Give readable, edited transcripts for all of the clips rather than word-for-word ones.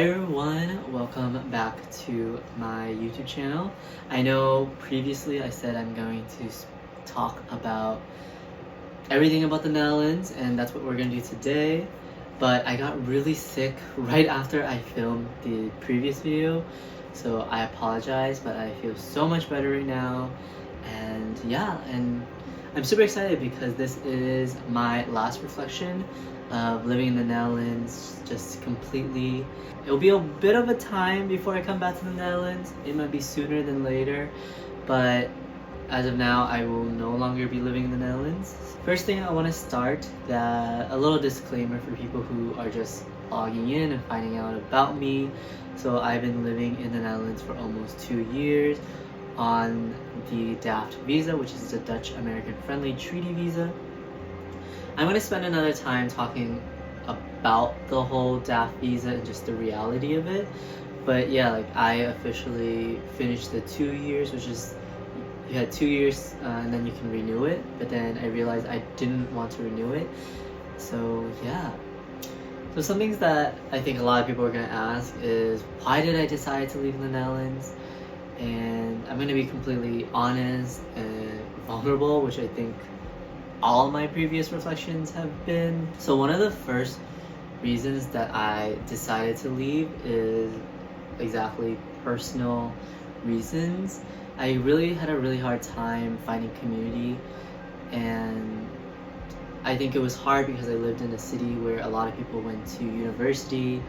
Hi everyone, welcome back to my YouTube channel. I know previously I said I'm going to talk about everything about the Netherlands, and that's what we're going to do today. But I got really sick right after I filmed the previous video, so I apologize, but I feel so much better right now. And yeah, and I'm super excited because this is my last reflection of living in the Netherlands, just completely. It'll be a bit of a time before I come back to the Netherlands. It might be sooner than later, but as of now, I will no longer be living in the Netherlands. First thing I want to start, that a little disclaimer for people who are just logging in and finding out about me. So I've been living in the Netherlands for almost 2 years on the wacth visa, which is a Dutch American friendly treaty visa. I'm going to spend another time talking about the whole wacth visa and just the reality of it. But yeah, like I officially finished the 2 years, which is you had 2 years and then you can renew it. But then I realized I didn't want to renew it. So yeah. So some things that I think a lot of people are going to ask is, why did I decide to leave the Netherlands? And I'm going to be completely honest and vulnerable, which I think all my previous reflections have been. So one of the first reasons that I decided to leave is exactly personal reasons. I really had a really hard time finding community, and I think it was hard because I lived in a city where a lot of people went to university,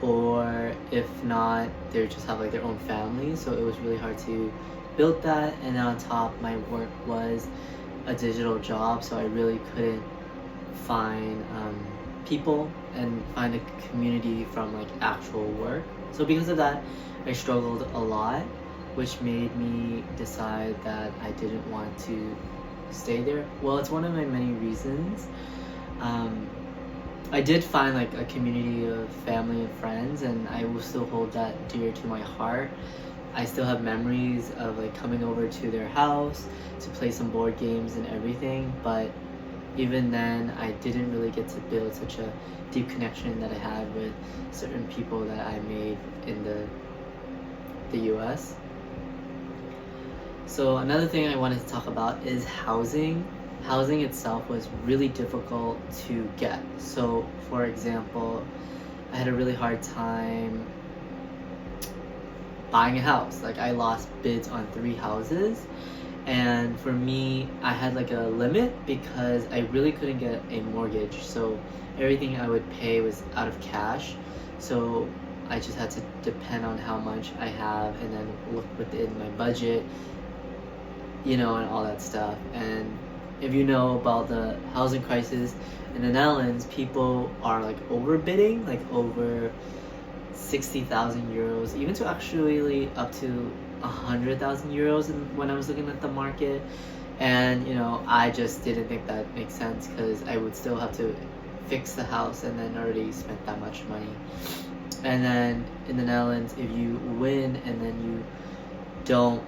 or if not, they just have like their own family, so it was really hard to build that. And then on top, my work was a digital job, so I really couldn't find people and find a community from like actual work. So because of that, I struggled a lot, which made me decide that I didn't want to stay there. Well, it's one of my many reasons. I did find like a community of family and friends, and I will still hold that dear to my heart. I still have memories of like coming over to their house to play some board games and everything, but even then I didn't really get to build such a deep connection that I had with certain people that I made in the US. So another thing I wanted to talk about is housing. Housing itself was really difficult to get. So for example, I had a really hard time buying a house. Like I lost bids on 3 houses, and for me, I had like a limit because I really couldn't get a mortgage. So everything I would pay was out of cash. So I just had to depend on how much I have and then look within my budget, and all that stuff. And if you know about the housing crisis in the Netherlands, people are like overbidding, like over 60,000 euros, even to actually up to 100,000 euros when I was looking at the market. And I just didn't think that makes sense, because I would still have to fix the house and then already spent that much money. And then in the Netherlands, if you win and then you don't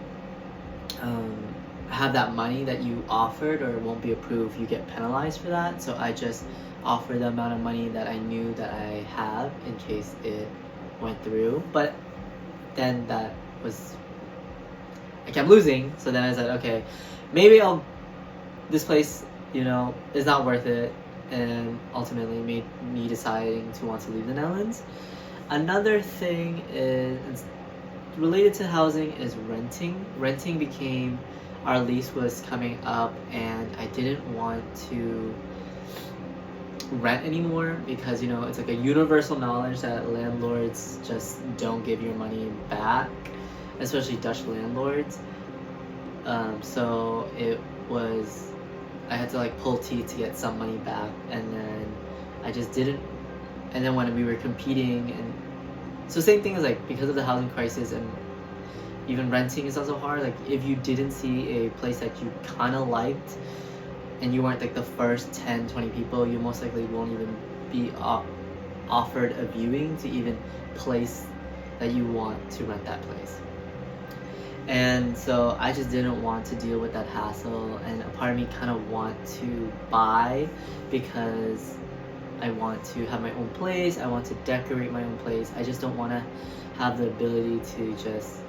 have that money that you offered, or it won't be approved, you get penalized for that. So I just offered the amount of money that I knew that I have in case it went through. But then I kept losing. So then I said, okay, maybe this place is not worth it, and ultimately made me deciding to want to leave the Netherlands. Another thing is related to housing is renting. Renting became, our lease was coming up, and I didn't want to rent anymore because it's like a universal knowledge that landlords just don't give your money back, especially Dutch landlords. So I had to like pull teeth to get some money back, and then I just didn't. And then when we were competing, and so same thing is like, because of the housing crisis, and even renting is also hard. Like if you didn't see a place that you kind of liked, and you weren't like the first 10-20 people, you most likely won't even be offered a viewing to even place that you want to rent that place. And so I just didn't want to deal with that hassle, and a part of me kind of want to buy, because I want to have my own place. I want to decorate my own place. I just don't want to have the ability to just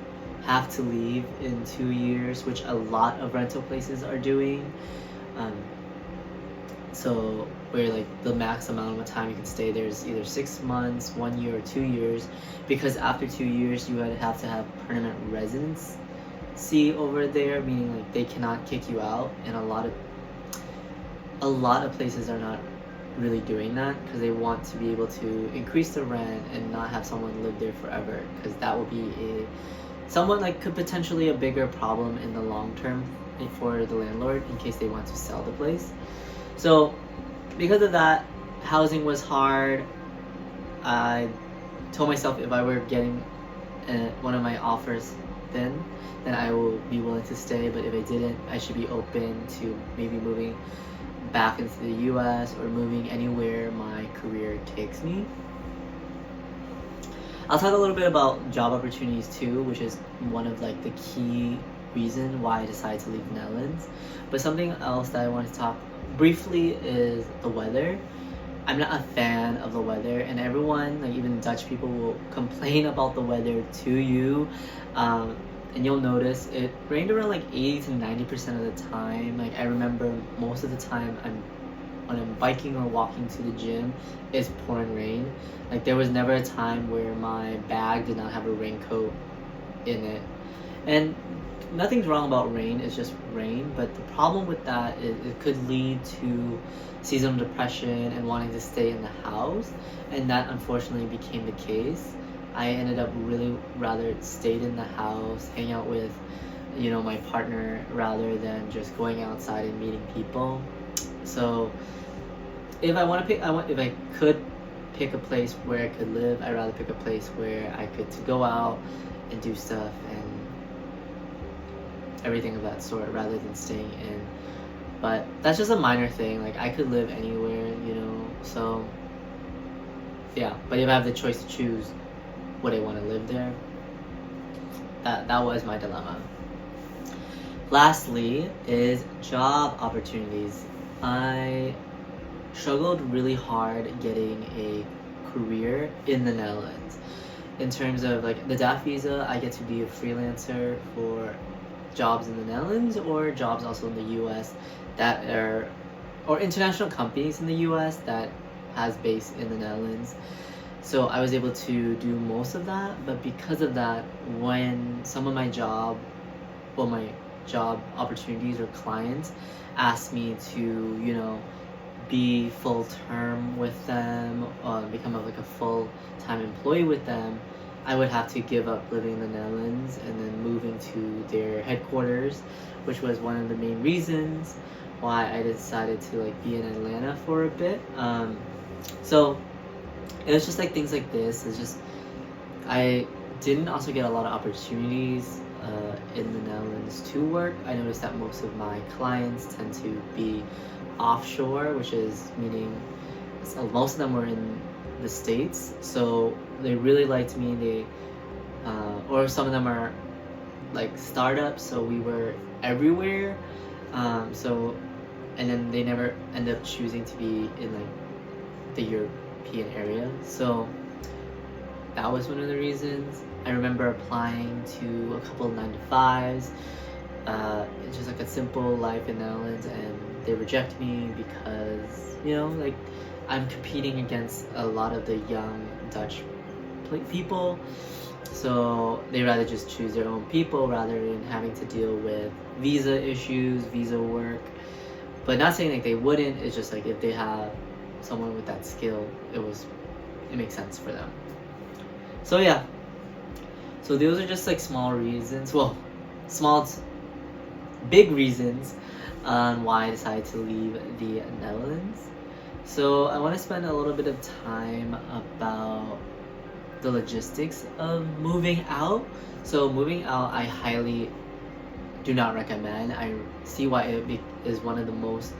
have to leave in 2 years, which a lot of rental places are doing. So where like the max amount of time you can stay there is either 6 months, 1 year, or 2 years, because after 2 years you would have to have permanent residency over there, meaning like they cannot kick you out, and a lot of places are not really doing that because they want to be able to increase the rent and not have someone live there forever, because that will be somewhat like could potentially a bigger problem in the long term for the landlord in case they want to sell the place. So because of that, housing was hard. I told myself if I were getting one of my offers then I will be willing to stay, but if I didn't, I should be open to maybe moving back into the US or moving anywhere my career takes me. I'll talk a little bit about job opportunities too, which is one of like the key reason why I decided to leave the Netherlands. But something else that I want to talk briefly is the weather. I'm not a fan of the weather, and everyone, like even Dutch people, will complain about the weather to you. And you'll notice it rained around like 80 to 90% of the time. Like I remember most of the time when I'm biking or walking to the gym, it's pouring rain. Like there was never a time where my bag did not have a raincoat in it. And nothing's wrong about rain, it's just rain, but the problem with that is it could lead to seasonal depression and wanting to stay in the house, and that unfortunately became the case. I ended up really rather stayed in the house, hang out with, you know, my partner rather than just going outside and meeting people. So if I could pick a place where I could live, I'd rather pick a place where I could to go out and do stuff and everything of that sort rather than staying in. But that's just a minor thing. Like I could live anywhere, you know. So yeah, but if I have the choice to choose, would I want to live there? That was my dilemma. Lastly is job opportunities. I struggled really hard getting a career in the Netherlands. In terms of like the DAF visa, I get to be a freelancer for jobs in the Netherlands or jobs also in the US that are, or international companies in the US that has base in the Netherlands. So I was able to do most of that, but because of that, when some of my job opportunities or clients asked me to, you know, be full term with them, become like a full-time employee with them, I would have to give up living in the Netherlands and then moving to their headquarters, which was one of the main reasons why I decided to like be in Atlanta for a bit. So it was just like things like this. It's just I didn't also get a lot of opportunities in the Netherlands to work. I noticed that most of my clients tend to be offshore, which is meaning most of them were in the States, so they really liked me. They or some of them are like startups, so we were everywhere. So and then they never end up choosing to be in like the European area. So that was one of the reasons. I remember applying to a couple of 9-to-5s, just like a simple life in the Netherlands, and they reject me because, you know, like I'm competing against a lot of the young Dutch people, so they rather just choose their own people rather than having to deal with visa issues, visa work. But not saying like they wouldn't, it's just like if they have someone with that skill, it makes sense for them. So yeah, so those are just like small reasons, well, big reasons on why I decided to leave the Netherlands. So I want to spend a little bit of time about the logistics of moving out. So moving out, I highly do not recommend. I see why it is one of the most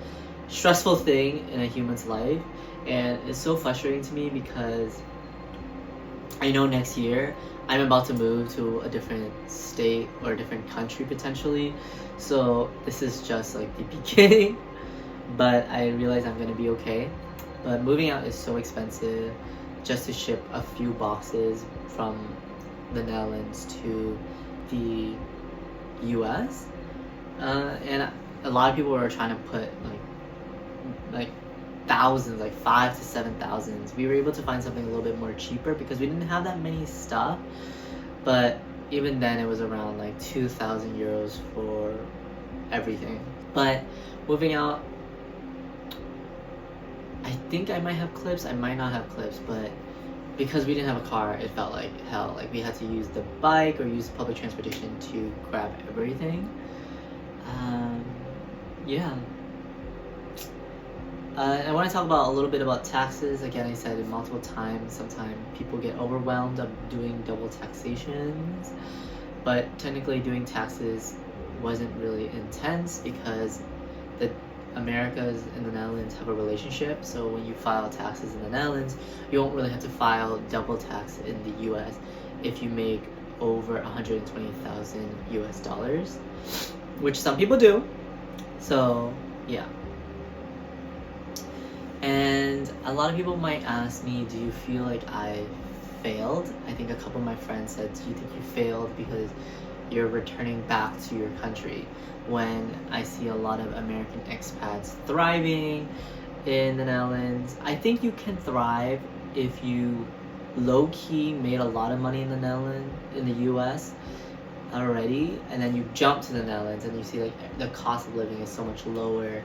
stressful thing in a human's life, and it's so frustrating to me because I know next year I'm about to move to a different state or a different country potentially. So this is just like the beginning, but I realize I'm gonna be okay. but moving out is so expensive just to ship a few boxes from the Netherlands to the US. And a lot of people were trying to put like thousands, like 5 to 7,000. We were able to find something a little bit more cheaper because we didn't have that many stuff, but even then it was around like 2,000 euros for everything. But moving out, I think I might have clips, I might not have clips, but because we didn't have a car, it felt like hell. Like we had to use the bike or use public transportation to grab everything. Yeah. I want to talk about a little bit about taxes. Again, I said it multiple times, sometimes people get overwhelmed of doing double taxations, but technically doing taxes wasn't really intense because the Americas and the Netherlands have a relationship. So when you file taxes in the Netherlands, you won't really have to file double tax in the US if you make over 120,000 US dollars, which some people do. So yeah. And a lot of people might ask me, do you feel like I failed? I think a couple of my friends said, do you think you failed because you're returning back to your country? When I see a lot of American expats thriving in the Netherlands, I think you can thrive if you low-key made a lot of money in the Netherlands, in the US already, and then you jump to the Netherlands and you see like the cost of living is so much lower,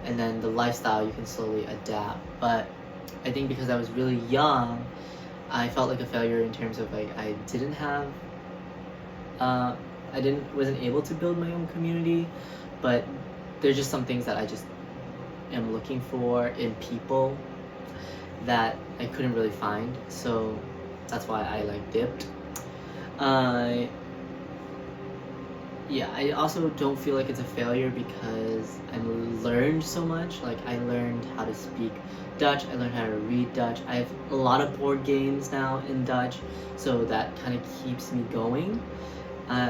and then the lifestyle you can slowly adapt. But I think because I was really young, I felt like a failure in terms of like I didn't have wasn't able to build my own community. But there's just some things that I just am looking for in people that I couldn't really find, so that's why I like dipped. Yeah, I also don't feel like it's a failure because I learned so much. Like I learned how to speak Dutch, I learned how to read Dutch. I have a lot of board games now in Dutch, so that kind of keeps me going.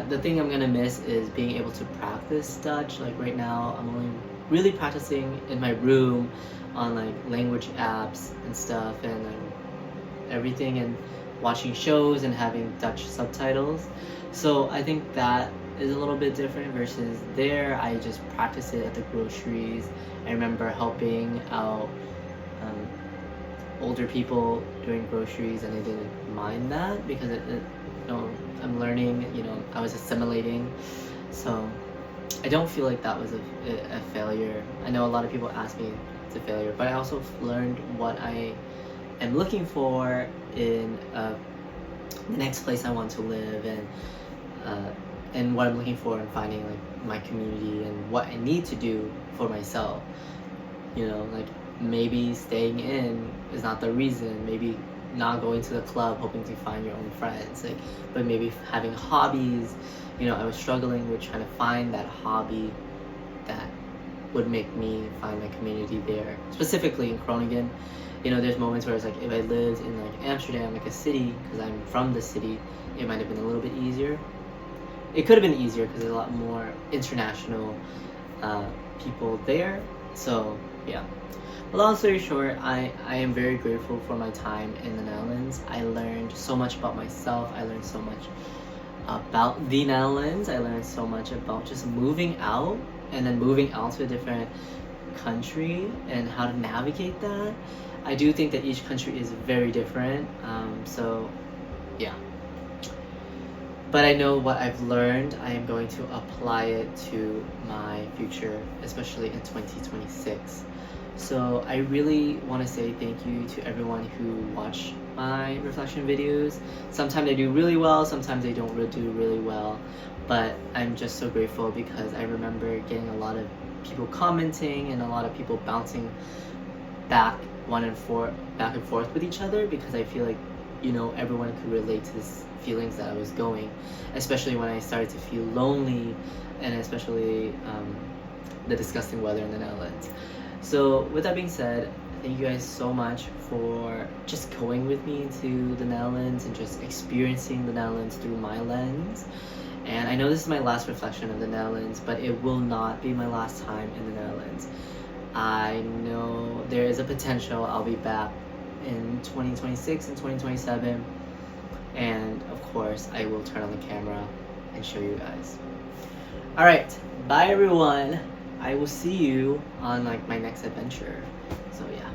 The thing I'm gonna miss is being able to practice Dutch. Like right now, I'm only really practicing in my room on like language apps and stuff and everything, and watching shows and having Dutch subtitles. So I think that is a little bit different versus there. I just practice it at the groceries. I remember helping out older people doing groceries, and they didn't mind that because I'm learning, I was assimilating. So I don't feel like that was a failure. I know a lot of people ask me it's a failure, but I also learned what I am looking for in the next place I want to live, and what I'm looking for in finding like my community and what I need to do for myself. Like maybe staying in is not the reason. Maybe not going to the club hoping to find your own friends, but maybe having hobbies. I was struggling with trying to find that hobby that would make me find my community there, specifically in Groningen. There's moments where it's like if I lived in like Amsterdam, like a city, because I'm from the city, it might have been a little bit easier. It could have been easier because there's a lot more international people there. So yeah. Long story short, I am very grateful for my time in the Netherlands. I learned so much about myself. I learned so much about the Netherlands. I learned so much about just moving out and then moving out to a different country and how to navigate that. I do think that each country is very different. So yeah. But I know what I've learned, I am going to apply it to my future, especially in 2026. So I really want to say thank you to everyone who watched my reflection videos. Sometimes they do really well, sometimes they don't do really well. But I'm just so grateful because I remember getting a lot of people commenting and a lot of people bouncing back and forth with each other, because I feel like everyone could relate to this feelings that I was going, especially when I started to feel lonely, and especially the disgusting weather in the Netherlands. So with that being said, thank you guys so much for just going with me to the Netherlands and just experiencing the Netherlands through my lens. And I know this is my last reflection of the Netherlands, but it will not be my last time in the Netherlands. I know there is a potential I'll be back in 2026 and 2027, and of course I will turn on the camera and show you guys. Alright, bye everyone. I will see you on like my next adventure. So yeah.